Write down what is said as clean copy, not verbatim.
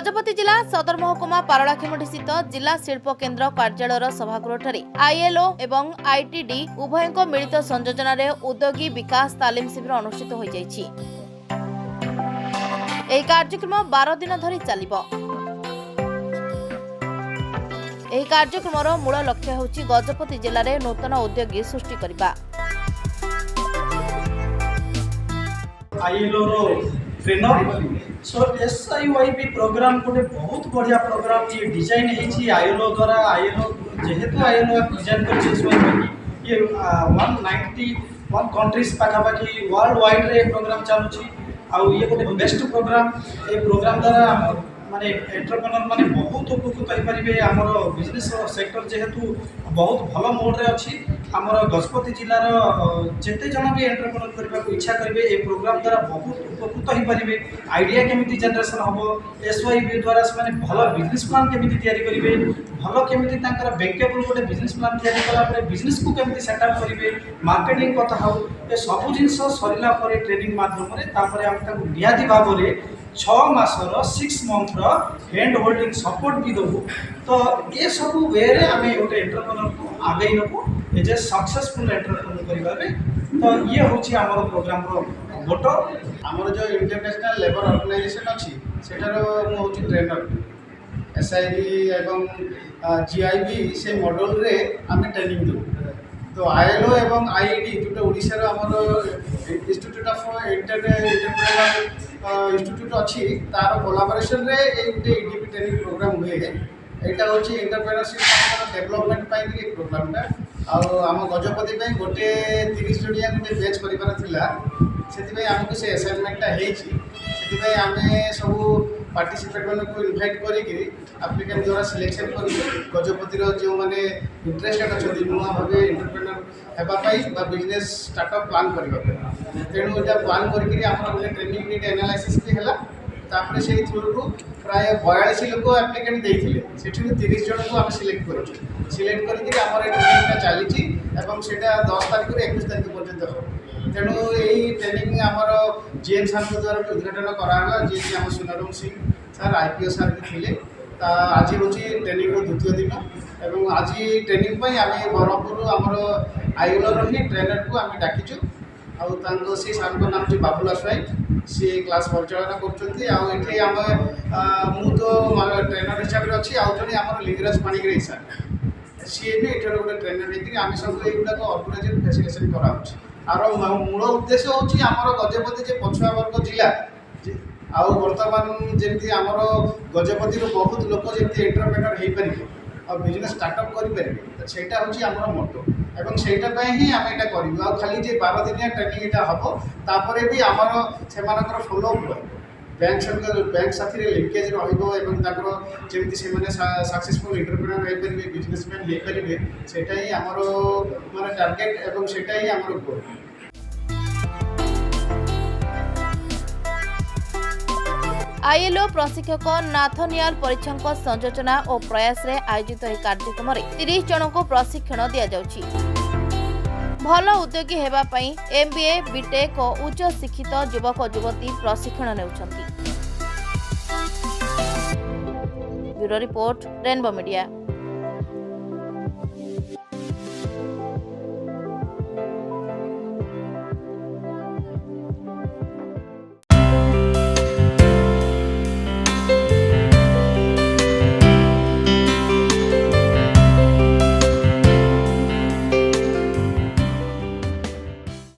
गजपति जिला सदर महकुमा पारलाखेमुंडी स्थित जिला शिल्प केन्द्र कार्यालय सभागृह आईएलओ एवं आईटीडी उभयों मिलित संयोजन उद्योगी विकास तालीम शिविर अनुष्ठित हो जाइछि। एही कार्यक्रम 12 दिन धरी चलिबो। एही कार्यक्रमर मूल लक्ष्य होछि गजपति जिले में नूतन उद्योगी सृष्टि करबा। आईएलओ रो ट्रेनर सो एसआईवाईबी प्रोग्राम गोटे बहुत बढ़िया प्रोग्राम ये डिजाइन है आईएलओ द्वारा। आईएलओ जेहेतु आईएलओ डिजाइन कर ये 191 कंट्रीज पाखापाखि वर्ल्ड वाइड रे प्रोग्राम चलुची आउ ये गोटे बेस्ट प्रोग्राम। ये प्रोग्राम द्वारा माने एंटरप्रेन्योर माने बहुत उपकृत हो पारे। आमर बिजनेस सेक्टर जेहेतु बहुत भल मोड रे अच्छी आमर गजपति जिलार जेते जन भी एंटरप्रेन्योर करने को इच्छा करेंगे ये प्रोग्राम द्वारा बहुत उपकृत हो पारे। आइडिया केमिति जनरेशन हम एसवाईबी द्वारा से भल बिजनेस प्लान केमिति तैयारी करेंगे भल केमिति तांकर बैंकेबल गोटे बिजनेस प्लान तैयारी कला परे बिजनेस को केमिति सेटअप करेंगे मार्केटिंग कथा हो ये सब जिनस सरिला परे ट्रेनिंग माध्यम रे तापरे हम ताको नियादी भाव रे 6 मासर 6 मंथर हैंड होल्डिंग सपोर्ट भी देबू। तो ये सब वे रे आमे गोटे एंटरप्रेन्योर को आगे नबू एज ए सक्सेसफुल एंटरप्रेन्योर करिबारे। तो ये होची हमर प्रोग्राम रो मोटो। हमर जो इंटरनेशनल लेबर ऑर्गेनाइजेशन अछि सेटार मु होची ट्रेनर एसआईबी एवं जीआईबी से मॉडल रे आमे ट्रेनिंग दउ। तो आईएलओ एवं आईईडी जोटा ओडिसा रो हमर इंस्टीट्यूट ऑफ एंटरप्रेन्योर इंस्टीट्यूट अच्छी तार कोलाबोरेशन रे गोटे ईडीपी ट्रेनिंग प्रोग्राम हुए। यहाँ हूँ एंटरप्रेन्योरशिप डेवलपमेंट पाई प्रोग्रामटा आम गजपति गोटे 30 जणिया गोटे बैच कर आमको से असाइनमेंटा होती आम सब पार्टिसिपेट मान को इनभाइट करिप्लिकेंट द्वारा सिलेक्शन कर गजपति जो मैंने इंटरेस्टेड अच्छा नुआ भाव एंटरप्रेन्योर होगा बिजनेस स्टार्टअप प्लान करने तेणु यहाँ प्लान कर ट्रेनिंग नीड एनालाइसिस भी है। तापर से थ्रू प्राय 42 लोक एप्लिकेंट देते से 30 जन को आम सिलेक्ट कर सिलेक्ट कर ट्रेनिंगटा चली 10 तारीख 21 तारीख पर्यटन हो। तेणु यही ट्रेनिंग आमर जीएम सार द्वारा भी उद्घाटन कराला जी आम सुनाराम सिंह सार आईपीओ सार भी थे। आज हूँ ट्रेनिंग द्वितीय दिन एवं आज ट्रेनिंग आम ब्रह्मपुर आमर आईएलओ ही ट्रेनर को आम डाकिचु आउ से सार नाम हूँ बाबुला स्वाई सी क्लास परिचालना कर मु तो ट्रेनर हिसाब से अच्छी आउ जन आम लिंगराज पाणिग्राही सार सी भी ये गोटे ट्रेनर होती आम सब युवा ऑर्गेनाइज फैसिलिटेशन कराऊँ। आर मूल उद्देश्य हूँ आमर गजपति जे पछुआ वर्ग जिला आउ बर्तमान जमी आमर गजपति बहुत लोक जमी एंटरप्रेन्योर हो पारे और बिजनेस स्टार्टअप करेंगे सेटा हूँ आमर मोटो एवं सेटा ही आम यहाँ करूँ खाली जे 12 दिनिया ट्रेनिंग हम तापर भी आमर से फॉलोअप रहे बैंक साथी लिंकेज रमती से सक्सेसफुल एंटरप्रेन्योर हो पारे बिजनेसमैन हो पारे सेटा ही आमर माने टार्गेट एवं सेटा ही आमर गोल। आईएलओ प्रशिक्षक नाथनियाल परीक्षक संयोजना और प्रयास रे आयोजित यह कार्यक्रम 30 जन को प्रशिक्षण दि जाउछि। भल उद्योगी हेबा पई एमबीए बीटेक और उच्च शिक्षित युवक युवती प्रशिक्षण नेउछंती। Bureau report rainbow media.